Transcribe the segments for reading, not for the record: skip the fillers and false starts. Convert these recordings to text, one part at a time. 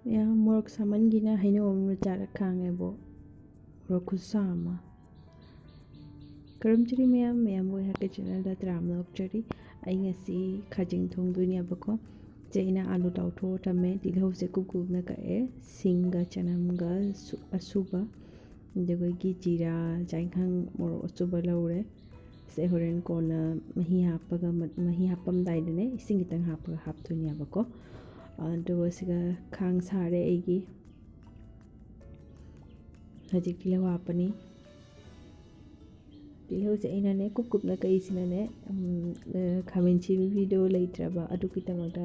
Ya morok samanꯒꯤꯅ heinou ꯑꯃ ꯆꯥꯔ ꯈꯥꯡꯉꯦꯕꯣ morok khusha ꯑꯃ ꯀꯔꯝꯖꯔꯤ ꯃꯌꯥꯝ ꯍꯣꯏ ꯍꯥꯛꯀꯤ ꯆꯦꯅꯦꯜꯗ ꯇꯔꯥꯝꯅ ꯑꯣꯛꯆꯔꯤ ꯑꯩ ꯉꯁꯤ ꯈꯥꯖꯤꯡ ꯊꯣꯡꯗꯣꯏꯅꯦꯕꯀꯣ ꯆꯩꯅ ꯑꯂꯨ ꯇꯥꯎꯊꯣꯛꯑ ꯊꯝꯃꯦ ꯇꯤꯜꯍꯧꯁꯦ ꯀꯨꯞꯅ ꯀꯛꯑꯦ ꯁꯤꯡꯒ ꯆꯅꯝꯒ ꯑꯁꯨꯕ ꯑꯗꯨꯒ ꯖꯤꯔꯥ ꯌꯥꯏꯉꯪ ꯃꯣꯔꯣꯛ ꯑꯁꯨꯕ ꯂꯧꯔꯦ ꯁꯦ ꯍꯣꯔꯦꯟ ꯀꯣꯟꯅ ꯃꯍꯤ ꯍꯥꯞꯄꯒ ꯃꯍꯤ ꯍꯥꯞꯄꯝꯗꯥꯏꯗꯅꯦ ꯏꯁꯤꯡ ꯈꯤꯇꯪ ꯍꯥꯞꯄꯒ ꯍꯥꯞꯇꯣꯏꯅꯦꯕꯀꯣ ꯑꯗꯨꯒ ꯁꯤꯒ ꯈꯥꯡ ꯁꯥꯔꯦ ꯑꯩꯒꯤ ꯍꯧꯖꯤꯛ ꯇꯤꯜꯍꯧ ꯍꯥꯞꯄꯅꯤ ꯇꯤꯜꯍꯧꯁꯦ ꯑꯩꯅꯅꯦ ꯀꯨꯞꯅ ꯀꯛꯏꯁꯤꯅꯅꯦ ꯈꯥꯃꯦꯟ ꯑꯁꯤꯟꯕꯤꯗꯣ ꯂꯩꯇ꯭ꯔꯕ ꯑꯗꯨꯒꯤꯗꯃꯛꯇ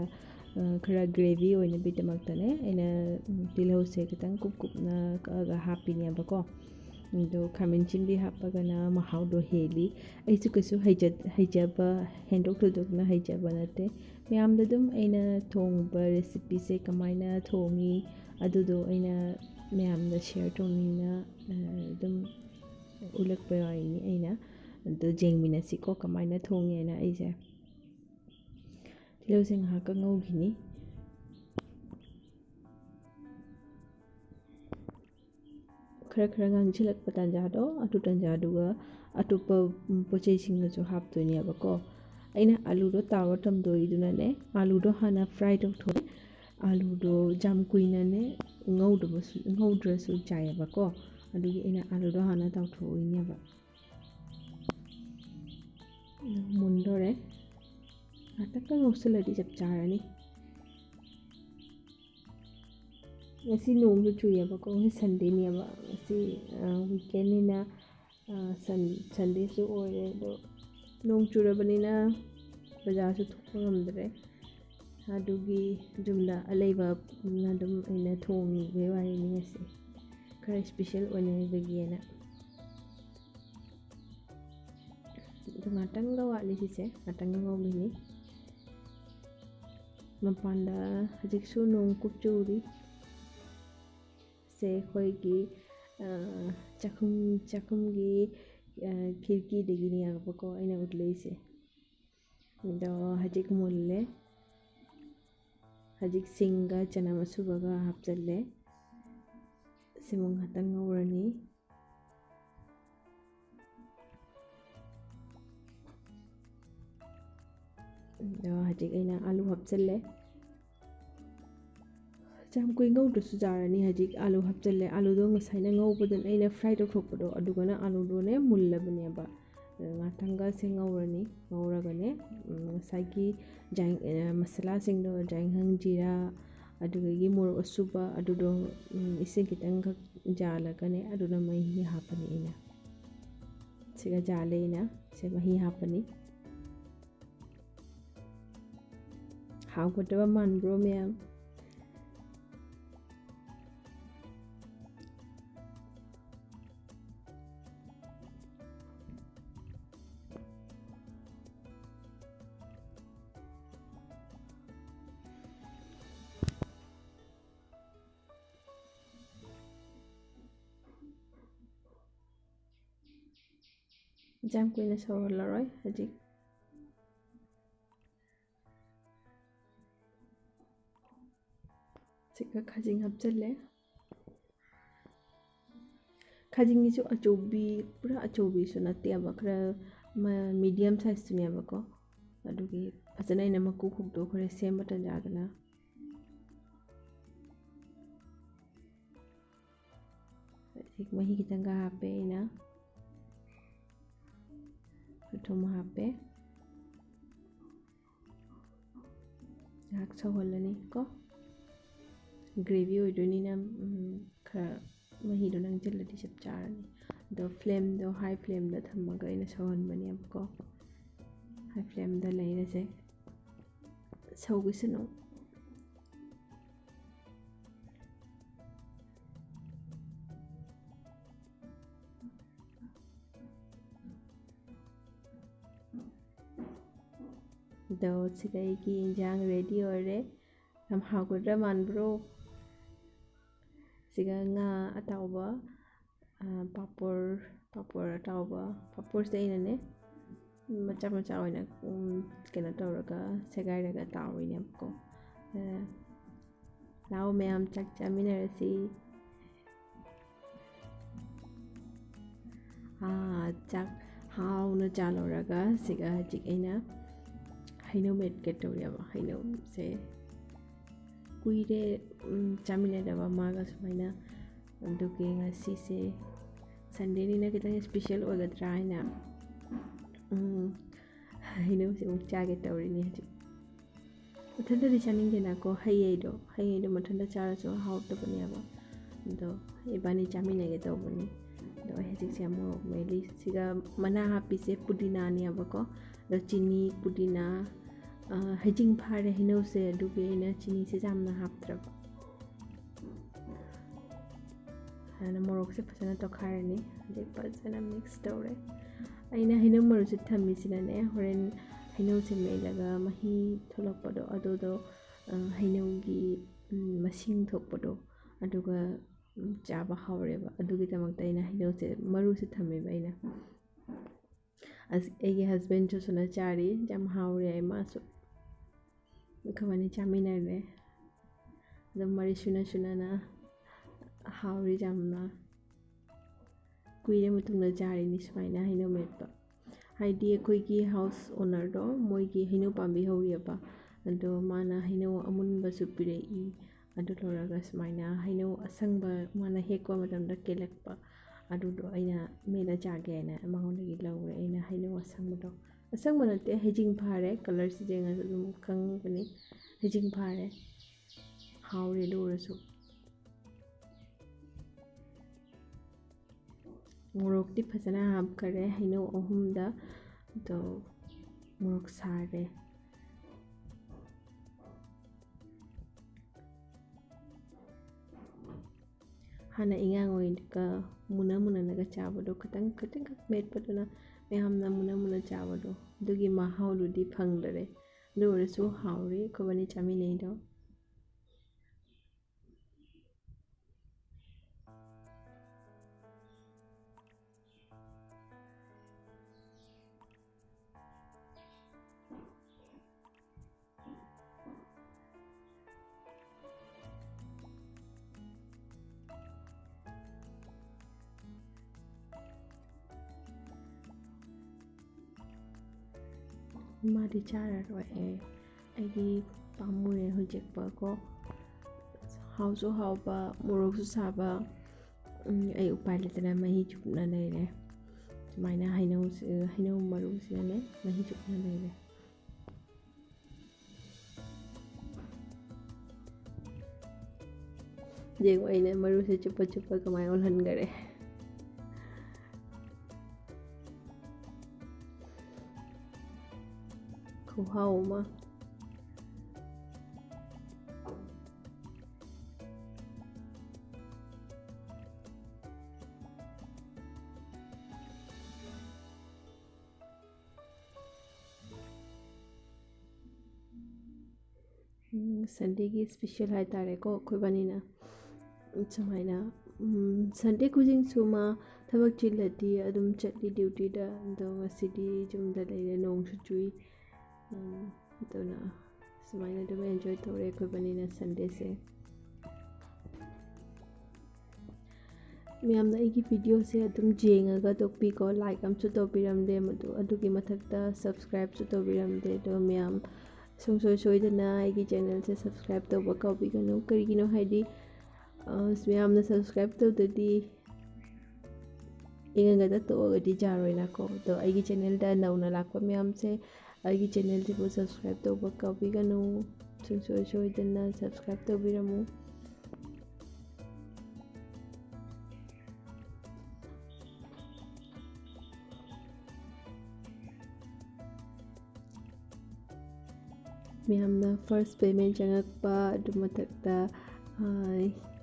ꯈꯔ ꯒ꯭ꯔꯦꯚꯤ ꯑꯣꯏꯅꯕꯒꯤꯗꯃꯛꯇꯅꯦ ꯑꯩꯅ ꯇꯤꯜꯍꯧꯁꯦ ꯈꯤꯇꯪ ꯀꯨꯞꯅ ꯀꯛꯑꯒ ꯍꯥꯞꯄꯤꯅꯦꯕꯀꯣ ꯑꯗꯣ ꯈꯥꯃꯦꯟ ꯑꯁꯤꯟꯕꯤ ꯍꯥꯞꯄꯒꯅ ꯃꯍꯥꯎꯗꯣ ꯍꯦꯜꯂꯤ ꯑꯩꯁꯨ ꯀꯩꯁꯨ ꯍꯩꯖꯕ ꯍꯦꯟꯗꯣꯛ ꯊꯣꯏꯗꯣꯛꯅ ꯍꯩꯖꯕ ꯅꯠꯇꯦ ꯃꯌꯥꯝꯗ ꯑꯗꯨꯝ ꯑꯩꯅ ꯊꯣꯡꯕ ꯔꯦꯁꯤꯄꯤꯁꯦ ꯀꯃꯥꯏꯅ ꯊꯣꯡꯉꯤ ꯑꯗꯨꯗꯣ ꯑꯩꯅ ꯃꯌꯥꯝꯗ ꯁꯤꯌꯔ ꯇꯧꯅꯤꯡꯅ ꯑꯗꯨꯝ ꯎꯠꯂꯛꯄ ꯋꯥꯔꯤꯅꯤ ꯑꯩꯅ ꯑꯗꯨ ꯌꯦꯡꯃꯤꯟꯅꯁꯤꯀꯣ ꯀꯃꯥꯏꯅ ꯊꯣꯡꯉꯦꯅ ꯑꯩꯁꯦ ꯇꯤꯜꯍꯧꯁꯦ ꯉꯥꯏꯍꯥꯛꯀ ꯉꯧꯈꯤꯅꯤ ꯈꯔ ꯉꯥꯡꯁꯤꯜꯂꯛꯄ ꯇꯥꯟꯖꯥꯗꯣ ꯑꯗꯨ ꯇꯥꯟꯖꯥꯗꯨꯒ ꯑꯇꯣꯞꯄ ꯄꯣꯠꯆꯩꯁꯤꯡꯒꯁꯨ ꯍꯥꯞꯇꯣꯏꯅꯦꯕꯀꯣ ꯑꯩꯅ ꯑꯂꯨꯗꯣ ꯇꯥꯎꯔ ꯊꯝꯗꯣꯏꯗꯨꯅꯅꯦ ꯑꯂꯨꯗꯣ ꯍꯥꯟꯅ ꯐ꯭ꯔꯥꯏ ꯇꯧꯊꯣꯛꯑꯦ ꯑꯂꯨꯗꯣ ꯌꯥꯝ ꯀꯨꯏꯅꯅꯦ ꯉꯧꯗ꯭ꯔꯁꯨ ꯆꯥꯏꯌꯦꯕꯀꯣ ꯑꯗꯨꯒꯤ ꯑꯩꯅ ꯑꯂꯨꯗꯣ ꯍꯥꯟꯅ ꯇꯥꯎꯊꯣꯛꯏꯅꯦꯕ ꯃꯨꯟꯗꯣꯔꯦ ꯉꯥꯛꯇꯪꯒ ꯉꯧꯁꯤꯜꯂꯗꯤ ꯆꯞ ꯆꯥꯔꯅꯤ ꯉꯁꯤ ꯅꯣꯡꯁꯨ ꯆꯨꯏꯌꯦꯕꯀꯣ ꯉꯁꯤ ꯁꯟꯗꯦꯅꯦꯕ ꯉꯁꯤ ꯋꯤꯀꯦꯟꯅꯤꯅ ꯁꯟꯗꯦꯁꯨ ꯑꯣꯏꯔꯦ ꯑꯗꯣ ꯅꯣꯡ ꯆꯨꯔꯕꯅꯤꯅ ꯕꯖꯥꯔꯁꯨ ꯊꯣꯛꯄ ꯉꯝꯗ꯭ꯔꯦ ꯑꯗꯨꯒꯤ ꯌꯨꯝꯗ ꯑꯂꯩꯕ ꯑꯗꯨꯝ ꯑꯩꯅ ꯊꯣꯡꯉꯤꯕꯒꯤ ꯋꯥꯔꯤꯅꯤ ꯉꯁꯤ ꯈꯔ ꯏꯁꯄꯤꯁꯦꯜ ꯑꯣꯏꯅꯕꯒꯤꯅ ꯑꯗꯨ ꯉꯥꯛꯇꯪꯒ ꯋꯥꯠꯂꯤ ꯁꯤꯁꯦ ꯉꯥꯛꯇꯪꯒ ꯉꯧꯈꯤꯅꯤ ꯃꯄꯥꯟꯗ ꯍꯧꯖꯤꯛꯁꯨ ꯅꯣꯡ ꯀꯨꯞꯆꯨꯔꯤ ꯁꯦ ꯑꯩꯈꯣꯏꯒꯤ ꯆꯥꯛꯈꯨꯝꯒꯤ ꯈꯤꯔꯀꯤꯗꯒꯤꯅꯤ ꯌꯥꯕꯀꯣ ꯑꯩꯅ ꯎꯠꯂꯛꯏꯁꯦ ꯑꯗꯣ ꯍꯧꯖꯤꯛ ꯃꯨꯜꯂꯦ ꯍꯧꯖꯤꯛ ꯁꯤꯡꯒ ꯆꯅꯝ ꯑꯁꯨꯕꯒ ꯍꯥꯞꯆꯜꯂꯦ ꯁꯤꯃꯨꯛ ꯉꯥꯛꯇꯪ ꯉꯧꯔꯅꯤ ꯑꯗꯣ ꯍꯧꯖꯤꯛ ꯑꯩꯅ ꯑꯂꯨ ꯍꯥꯞꯆꯜꯂꯦ ꯌꯥꯝ ꯀꯨꯏ ꯉꯧꯗ꯭ꯔꯁꯨ ꯌꯥꯔꯅꯤ ꯍꯧꯖꯤꯛ ꯑꯂꯨ ꯍꯥꯞꯆꯜꯂꯦ ꯑꯂꯨꯗꯣ ꯉꯁꯥꯏꯅ ꯉꯧꯕꯗꯅ ꯑꯩꯅ ꯐ꯭ꯔꯥꯏ ꯇꯧꯊꯣꯛꯄꯗꯣ ꯑꯗꯨꯒꯅ ꯑꯂꯨꯗꯣꯅꯦ ꯃꯨꯜꯂꯕꯅꯦꯕ ꯉꯥꯛꯇꯪꯒꯁꯦ ꯉꯧꯔꯅꯤ ꯉꯧꯔꯒꯅꯦ ꯉꯁꯥꯏꯒꯤ ꯃꯁꯥꯂꯥꯁꯤꯡꯗꯣ ꯌꯥꯏꯉꯪ ꯖꯤꯔꯥ ꯑꯗꯨꯗꯒꯤ ꯃꯣꯔꯣꯛ ꯑꯁꯨꯕ ꯑꯗꯨꯗꯣ ꯏꯁꯤꯡ ꯈꯤꯇꯪꯈꯛ ꯌꯥꯜꯂꯒꯅꯦ ꯑꯗꯨꯅ ꯃꯍꯤ ꯍꯥꯞꯄꯅꯤ ꯑꯩꯅ ꯁꯤꯒ ꯖꯥꯜꯂꯦ ꯑꯩꯅ ꯁꯤ ꯃꯍꯤ ꯍꯥꯞꯄꯅꯤ ꯍꯥꯎꯒꯗꯕ ꯃꯥꯟꯕ꯭ꯔꯣ ꯃꯌꯥꯝ ꯌꯥꯝ ꯀꯨꯏꯅ ꯁꯧꯍꯜꯂꯔꯣꯏ ꯍꯧꯖꯤꯛ ꯁꯤꯒ ꯈꯥꯖꯤꯡ ꯍꯥꯞꯆꯜꯂꯦ ꯈꯥꯖꯤꯡꯒꯤꯁꯨ ꯑꯆꯧꯕꯤ ꯄꯨꯔꯥ ꯑꯆꯧꯕꯤꯁꯨ ꯅꯠꯇꯦꯕ ꯈꯔ ꯃꯤꯗꯤꯌꯝ ꯁꯥꯏꯖꯇꯨꯅꯦꯕꯀꯣ ꯑꯗꯨꯒꯤ ꯐꯖꯅ ꯑꯩꯅ ꯃꯀꯨ ꯈꯣꯛꯇꯣꯛꯈ꯭ꯔꯦ ꯁꯦꯝꯕ ꯇꯟꯖꯥꯗꯅ ꯍꯧꯖꯤꯛ ꯃꯍꯤ ꯈꯤꯇꯪꯒ ꯍꯥꯞꯄꯦ ꯑꯩꯅ ꯊꯨꯝ ꯍꯥꯞꯄꯦ ꯉꯥꯏꯍꯥꯛ ꯁꯧꯍꯜꯂꯅꯤ ꯀꯣ ꯒ꯭ꯔꯦꯚꯤ ꯑꯣꯏꯗꯣꯏꯅꯤꯅ ꯈꯔ ꯃꯍꯤꯗꯣ ꯅꯪꯁꯤꯜꯂꯗꯤ ꯆꯞ ꯆꯥꯔꯅꯤ ꯑꯗꯣ ꯐ꯭ꯂꯦꯝꯗꯣ ꯍꯥꯏ ꯐ꯭ꯂꯦꯝꯗ ꯊꯝꯃꯒ ꯑꯩꯅ ꯁꯧꯍꯟꯕꯅꯦꯕꯀꯣ ꯍꯥꯏ ꯐ꯭ꯂꯦꯝꯗ ꯂꯩꯔꯁꯦ ꯁꯧꯈꯤꯁꯅꯨ ꯑꯗꯣ ꯁꯤꯗ ꯑꯩꯒꯤ ꯏꯟꯖꯥꯡ ꯔꯦꯗꯤ ꯑꯣꯏꯔꯦ ꯌꯥꯝ ꯍꯥꯎꯒꯗ꯭ꯔꯥ ꯃꯥꯟꯕ꯭ꯔꯣ ꯁꯤꯒ ꯉꯥ ꯑꯇꯥꯎꯕ ꯄꯥꯄꯣꯔ ꯑꯇꯥꯎꯕ ꯄꯥꯄꯣꯔꯁꯦ ꯑꯩꯅꯅꯦ ꯃꯆꯥ ꯑꯣꯏꯅ ꯀꯩꯅꯣ ꯇꯧꯔꯒ ꯁꯦꯒꯥꯏꯔꯒ ꯇꯥꯎꯔꯤꯅꯦꯕꯀꯣ ꯂꯥꯛꯑꯣ ꯃꯌꯥꯝ ꯆꯥꯛ ꯆꯥꯃꯤꯟꯅꯔꯁꯤ ꯆꯥꯛ ꯍꯥꯎꯅ ꯆꯥꯂꯣꯔꯒ ꯁꯤꯒ ꯍꯧꯖꯤꯛ ꯑꯩꯅ heinou ꯃꯦꯠꯀꯦ ꯇꯧꯔꯦꯕ heinouꯁꯦ ꯀꯨꯏꯔꯦ ꯆꯥꯃꯤꯟꯅꯗꯕ ꯃꯥꯒ ꯁꯨꯃꯥꯏꯅ ꯑꯗꯨꯒꯤ ꯉꯁꯤꯁꯦ ꯁꯟꯗꯦꯅꯤꯅ ꯈꯤꯇꯪ ꯁ꯭ꯄꯦꯁꯤꯌꯦꯜ ꯑꯣꯏꯒꯗ꯭ꯔꯥ ꯍꯥꯏꯅ heinouꯁꯦ ꯑꯃꯨꯛ ꯆꯥꯒꯦ ꯇꯧꯔꯤꯅꯤ ꯍꯧꯖꯤꯛ ꯃꯊꯟꯇꯗꯤ ꯆꯥꯅꯤꯡꯗꯦꯅꯀꯣ ꯍꯩꯗꯣ ꯃꯊꯟꯇ ꯆꯥꯔꯁꯨ ꯍꯥꯎꯇꯕꯅꯦꯕ ꯑꯗꯣ ꯏꯕꯥꯅꯤ ꯆꯥꯃꯤꯟꯅꯒꯦ ꯇꯧꯕꯅꯤ ꯑꯗꯣ ꯑꯩ ꯍꯧꯖꯤꯛꯁꯦ ꯃꯣꯔꯣꯛ ꯃꯦꯠꯂꯤ ꯁꯤꯒ ꯃꯅꯥ ꯍꯥꯞꯄꯤꯁꯦ ꯄꯨꯗꯤꯅꯥꯅꯦꯕꯀꯣ ꯑꯗꯣ ꯆꯤꯅꯤ ꯄꯨꯗꯤꯅꯥ ꯍꯩꯖꯤꯡ ꯐꯥꯔꯦ heinouꯁꯦ ꯑꯗꯨꯒꯤ ꯑꯩꯅ ꯆꯤꯅꯤꯁꯦ ꯌꯥꯝꯅ ꯍꯥꯞꯇ꯭ꯔꯕ ꯑꯗꯨꯅ ꯃꯣꯔꯣꯛꯁꯦ ꯐꯖꯅ ꯇꯣꯠꯈꯥꯏꯔꯅꯤ ꯍꯧꯖꯤꯛ ꯐꯖꯅ ꯃꯤꯛꯁ ꯇꯧꯔꯦ ꯑꯩꯅ heinou ꯃꯔꯨꯁꯦ ꯊꯝꯃꯤꯁꯤꯅꯅꯦ ꯍꯣꯔꯦꯟ heinouꯁꯦ ꯃꯦꯠꯂꯒ ꯃꯍꯤ ꯊꯣꯛꯂꯛꯄꯗꯣ ꯑꯗꯨꯗꯣ heinouꯒꯤ ꯃꯁꯤꯡ ꯊꯣꯛꯄꯗꯣ ꯑꯗꯨꯒ ꯆꯥꯕ ꯍꯥꯎꯔꯦꯕ ꯑꯗꯨꯒꯤꯗꯃꯛꯇ ꯑꯩꯅ heinouꯁꯦ ꯃꯔꯨꯁꯦ ꯊꯝꯃꯦꯕ ꯑꯩꯅ ꯑꯩꯒꯤ ꯍꯁꯕꯦꯟꯁꯨ ꯁꯨꯅ ꯆꯥꯔꯤ ꯌꯥꯝ ꯍꯥꯎꯔꯦ ꯑꯩ ꯃꯥꯁꯨ ꯑꯩꯈꯣꯏꯕꯥꯅꯤ ꯆꯥꯃꯤꯟꯅꯔꯦ ꯑꯗꯨꯝ ꯃꯔꯤ ꯁꯨꯅꯅ ꯍꯥꯎꯔꯤ ꯌꯥꯝꯅ ꯀꯨꯏꯔ ꯃꯇꯨꯡꯗ ꯆꯥꯔꯤꯅꯤ ꯁꯨꯃꯥꯏꯅ heinou ꯃꯦꯠꯄ ꯍꯥꯏꯗꯤ ꯑꯩꯈꯣꯏꯒꯤ ꯍꯥꯎꯁ ꯑꯣꯅꯔꯗꯣ ꯃꯣꯏꯒꯤ heinou ꯄꯥꯝꯕꯤ ꯍꯧꯔꯤꯑꯕ ꯑꯗꯣ ꯃꯥꯅ heinou ꯑꯃꯨꯟꯕꯁꯨ ꯄꯤꯔꯛꯏ ꯑꯗꯨ ꯂꯧꯔꯒ ꯁꯨꯃꯥꯏꯅ heinou ꯑꯁꯪꯕ ꯃꯥꯅ ꯍꯦꯛꯄ ꯃꯇꯝꯗ ꯀꯦꯜꯂꯛꯄ ꯑꯗꯨꯗꯣ ꯑꯩꯅ ꯃꯦꯠꯂ ꯆꯥꯒꯦ ꯍꯥꯏꯅ ꯃꯉꯣꯟꯗꯒꯤ ꯂꯧꯔꯦ ꯑꯩꯅ heinou ꯑꯁꯪꯕꯗꯣ ꯑꯁꯪꯕ ꯅꯠꯇꯦ ꯍꯩꯖꯤꯡ ꯐꯥꯔꯦ ꯀꯂꯔꯁꯤꯗ ꯌꯦꯡꯉꯁꯨ ꯑꯗꯨꯝ ꯈꯪꯕꯅꯤ ꯍꯩꯖꯤꯡ ꯐꯥꯔꯦ ꯍꯥꯎꯔꯦ ꯑꯗꯨ ꯑꯣꯏꯔꯁꯨ ꯃꯣꯔꯣꯛꯇꯤ ꯐꯖꯅ ꯍꯥꯞꯈꯔꯦ heinou ꯑꯍꯨꯝꯗ ꯑꯗꯣ ꯃꯣꯔꯣꯛ ꯁꯥꯔꯦ ꯍꯥꯟꯅ ꯏꯉꯥꯡ ꯑꯣꯏꯔꯒ ꯃꯨꯟꯅꯒ ꯆꯥꯕꯗꯣ ꯈꯤꯇꯪꯈꯛ ꯃꯦꯠꯄꯗꯨꯅ ꯃꯌꯥꯝꯅ ꯃꯨꯟꯅ ꯆꯥꯕꯗꯣ ꯑꯗꯨꯒꯤ ꯃꯍꯥꯎꯗꯨꯗꯤ ꯐꯪꯗꯔꯦ ꯑꯗꯨ ꯑꯣꯏꯔꯁꯨ ꯍꯥꯎꯔꯤ ꯑꯩꯈꯣꯏꯕꯥꯅꯤ ꯆꯥꯃꯤꯟꯅꯩꯗꯣ ꯃꯥꯗꯤ ꯆꯥꯔꯔꯣꯏ ꯑꯩꯒꯤ ꯄꯥꯝꯃꯨꯔꯦ ꯍꯧꯖꯤꯛꯄꯀꯣ ꯍꯥꯎꯁꯨ ꯍꯥꯎꯕ ꯃꯣꯔꯣꯛꯁꯨ ꯁꯥꯕ ꯑꯩ ꯎꯄꯥꯏ ꯂꯩꯇꯅ ꯃꯍꯤ ꯆꯨꯞꯅ ꯂꯩꯔꯦ ꯁꯨꯃꯥꯏꯅ heinou ꯃꯔꯨꯁꯤꯅꯅꯦ ꯃꯍꯤ ꯆꯨꯞꯅ ꯂꯩꯔꯦ ꯌꯦꯡꯉꯣ ꯑꯩꯅ ꯃꯔꯨꯁꯦ ꯆꯨꯞꯄ ꯀꯃꯥꯏꯅ ꯑꯣꯜꯍꯟꯈꯔꯦ ꯈꯨꯍꯥꯎ ꯑꯃ ꯁꯟꯗꯦꯒꯤ ꯁ꯭ꯄꯦꯁꯤꯌꯦꯜ ꯍꯥꯏꯇꯥꯔꯦꯀꯣ ꯑꯩꯈꯣꯏꯕꯥꯅꯤꯅ ꯁꯨꯃꯥꯏꯅ ꯁꯟꯗꯦ ꯈꯨꯗꯤꯡꯁꯨ ꯃꯥ ꯊꯕꯛ ꯆꯤꯜꯂꯗꯤ ꯑꯗꯨꯝ ꯆꯠꯂꯤ ꯗ꯭ꯌꯨꯇꯤꯗ ꯑꯗꯣ ꯉꯁꯤꯗꯤ ꯌꯨꯝꯗ ꯂꯩꯔꯦ ꯅꯣꯡꯁꯨ ꯆꯨꯏ ꯑꯗꯨꯅ ꯁꯨꯃꯥꯏꯅ ꯑꯗꯨꯝ ꯑꯦꯟꯖꯣꯏ ꯇꯧꯔꯦ ꯑꯩꯈꯣꯏꯕꯥꯅꯤꯅ ꯁꯟꯗꯦꯁꯦ ꯃꯌꯥꯝꯅ ꯑꯩꯒꯤ ꯚꯤꯗꯤꯑꯣꯁꯦ ꯑꯗꯨꯝ ꯌꯦꯡꯉꯒ ꯇꯣꯛꯄꯤꯀꯣ ꯂꯥꯏꯛ ꯑꯃꯁꯨ ꯇꯧꯕꯤꯔꯝꯗꯦ ꯑꯗꯨꯒꯤ ꯃꯊꯛꯇ ꯁꯕꯁꯀ꯭ꯔꯥꯏꯕꯁꯨ ꯇꯧꯕꯤꯔꯝꯗꯦ ꯑꯗꯣ ꯃꯌꯥꯝ ꯁꯨꯡꯁꯣꯏ ꯁꯣꯏꯗꯅ ꯑꯩꯒꯤ ꯆꯦꯅꯦꯜꯁꯦ ꯁꯕꯁꯀ꯭ꯔꯥꯏꯕ ꯇꯧꯕ ꯀꯥꯎꯕꯤꯒꯅꯨ ꯀꯔꯤꯒꯤꯅꯣ ꯍꯥꯏꯗꯤ ꯃꯌꯥꯝꯅ ꯁꯕꯁꯀ꯭ꯔꯥꯏꯕ ꯇꯧꯗꯗꯤ ꯌꯦꯡꯉꯒꯗ ꯇꯣꯛꯑꯒꯗꯤ ꯌꯥꯔꯣꯏꯅꯀꯣ ꯑꯗꯣ ꯑꯩꯒꯤ ꯆꯦꯅꯦꯜꯗ ꯅꯧꯅ ꯂꯥꯛꯄ ꯃꯌꯥꯝꯁꯦ ꯑꯩꯒꯤ ꯆꯦꯅꯦꯜꯁꯤꯕꯨ ꯁꯕꯁꯀ꯭ꯔꯥꯏꯕ ꯇꯧꯕ ꯀꯥꯎꯕꯤꯒꯅꯨ ꯁꯨꯡꯁꯣꯏ ꯁꯣꯏꯗꯅ ꯁꯕꯁꯀ꯭ꯔꯥꯏꯕ ꯇꯧꯕꯤꯔꯝꯃꯨ ꯃꯌꯥꯝꯅ ꯐꯥꯔꯁ ꯄꯦꯃꯦꯟ ꯆꯪꯉꯛꯄ ꯑꯗꯨ ꯃꯊꯛꯇ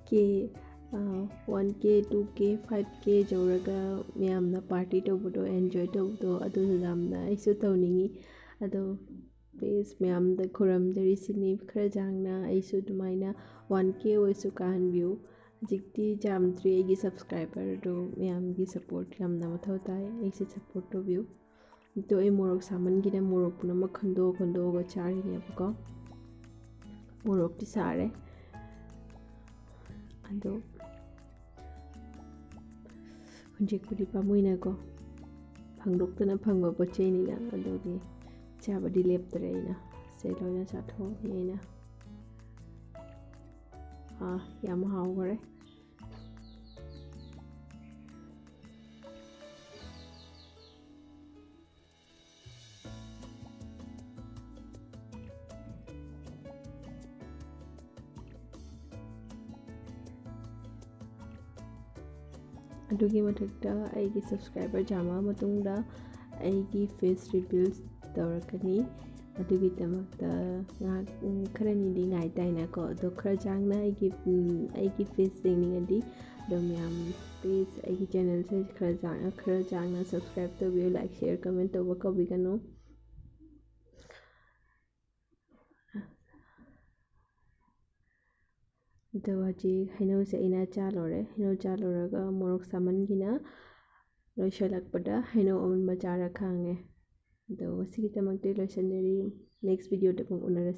K 1K 2K 5K ꯌꯧꯔꯒ ꯃꯌꯥꯝꯅ ꯄꯥꯔꯇꯤ ꯇꯧꯕꯗꯣ ꯑꯦꯟꯖꯣꯏ ꯇꯧꯕꯗꯣ ꯑꯗꯨꯁꯨ ꯌꯥꯝꯅ ꯑꯩꯁꯨ ꯇꯧꯅꯤꯡꯉꯤ ꯑꯗꯣ ꯄ꯭ꯂꯤꯁ ꯃꯌꯥꯝꯗ ꯈꯨꯔꯨꯝꯖꯔꯤꯁꯤꯅꯤ ꯈꯔ ꯌꯥꯡꯅ ꯑꯩꯁꯨ ꯑꯗꯨꯃꯥꯏꯅ 1K ꯑꯣꯏꯁꯨ ꯀꯥꯍꯟꯕꯤꯌꯨ ꯍꯧꯖꯤꯛꯇꯤ ꯌꯥꯝꯗ꯭ꯔꯤ ꯑꯩꯒꯤ ꯁꯕꯁꯀ꯭ꯔꯥꯏꯕꯔꯗꯣ ꯃꯌꯥꯝꯒꯤ ꯁꯞꯄꯣꯔꯠ ꯌꯥꯝꯅ ꯃꯊꯧ ꯇꯥꯏ ꯑꯩꯁꯦ ꯁꯞꯄꯣꯔꯠ ꯇꯧꯕꯤꯌꯨ ꯑꯗꯣ ꯑꯩ ꯃꯣꯔꯣꯛ ꯁꯥꯃꯟꯒꯤꯗ ꯃꯣꯔꯣꯛ ꯄꯨꯝꯅꯃꯛ ꯈꯟꯗꯣꯛꯑꯒ ꯆꯥꯔꯤꯅꯦꯕꯀꯣ ꯃꯣꯔꯣꯛꯇꯤ ꯁꯥꯔꯦ ꯑꯗꯣ ꯍꯧꯖꯤꯛꯄꯨꯗꯤ ꯄꯥꯝꯃꯨꯏꯅꯀꯣ ꯐꯪꯗꯣꯛꯇꯅ ꯐꯪꯕ ꯄꯣꯠ ꯆꯩꯅꯤꯅ ꯑꯗꯨꯒꯤ ꯆꯥꯕꯗꯤ ꯂꯦꯞꯇ꯭ꯔꯦ ꯑꯩꯅ ꯁꯦ ꯂꯣꯏꯅ ꯆꯥꯊꯣꯛꯑꯅꯤ ꯑꯩꯅ ꯌꯥꯝ ꯍꯥꯎꯈꯔꯦ ꯑꯗꯨꯒꯤ ꯃꯊꯛꯇ ꯑꯩꯒꯤ ꯁꯕꯁꯀ꯭ꯔꯥꯏꯕꯔ ꯌꯥꯝꯃ ꯃꯇꯨꯡꯗ ꯑꯩꯒꯤ ꯐꯦꯁ ꯔꯤꯚꯤꯜꯁ ꯇꯧꯔꯛꯀꯅꯤ ꯑꯗꯨꯒꯤꯗꯃꯛꯇ ꯉꯥꯏꯍꯥꯛ ꯈꯔꯅꯤꯗꯤ ꯉꯥꯏ ꯇꯥꯏꯅꯀꯣ ꯑꯗꯣ ꯈꯔ ꯆꯥꯡꯅ ꯑꯩꯒꯤ ꯐꯦꯁ ꯌꯦꯡꯅꯤꯡꯉꯗꯤ ꯑꯗꯨꯝ ꯌꯥꯝ ꯄ꯭ꯂꯤꯖ ꯑꯩꯒꯤ ꯆꯦꯅꯦꯜꯁꯦ ꯈꯔ ꯆꯥꯡꯅ ꯁꯕꯁꯀ꯭ꯔꯥꯏꯕ ꯇꯧꯕꯤꯌꯨ ꯂꯥꯏꯛ ꯁꯤꯌꯔ ꯀꯃꯦꯟ ꯇꯧꯕ ꯀꯥꯎꯕꯤꯒꯅꯨ ꯑꯗꯣ ꯍꯧꯖꯤꯛ ꯍꯩꯅꯧꯁꯦ ꯑꯩꯅ ꯆꯥꯂꯣꯏꯔꯦ ꯍꯩꯅꯧ ꯆꯥꯂꯣꯏꯔꯒ ꯃꯣꯔꯣꯛ ꯁꯥꯃꯟꯒꯤꯅ ꯂꯣꯏꯁꯤꯜꯂꯛꯄꯗ ꯍꯩꯅꯧ ꯑꯃꯨꯟꯕ ꯆꯥꯔ ꯈꯥꯡꯉꯦ ꯑꯗꯣ ꯉꯁꯤꯒꯤꯗꯃꯛꯇꯤ ꯂꯣꯏꯁꯤꯟꯖꯔꯤ ꯅꯦꯛꯁ ꯚꯤꯗꯤꯑꯣꯗ ꯑꯃꯨꯛ ꯎꯅꯔꯁꯤ